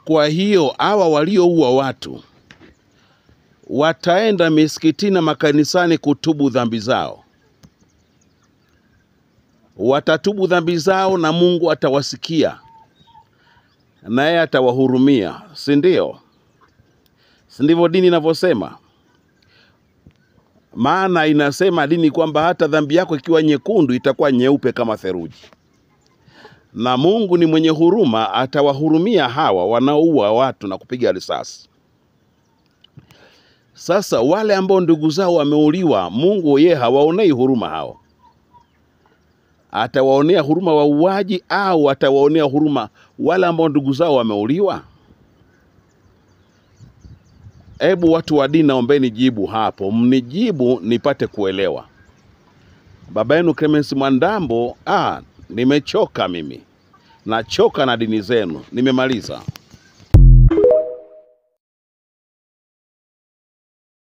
Kwa hiyo hawa walioua watu wataenda misikitini na makanisani kutubu dhambi zao. Watatubu dhambi zao na Mungu atawasikia. Naye atawahurumia, si ndio? Si ndivyo dini inavyosema? Maana inasema dini kwamba hata dhambi yako ikiwa nyekundu itakuwa nyeupe kama theluji. Na Mungu ni mwenye huruma, atawahurumia hawa wanaoua watu na kupiga risasi. Sasa wale ambao ndugu zao wameuliwa, Mungu yeye hawaonei huruma hao. Atawaonea huruma wauaji au atawaonea huruma wale ambao ndugu zao wameuliwa? Hebu watu wa dini naombeni jibu hapo, mnijibu nipate kuelewa. Baba yenu Clemence Mwandambo, nimechoka mimi. Nachoka na dini zenu. Nimemaliza.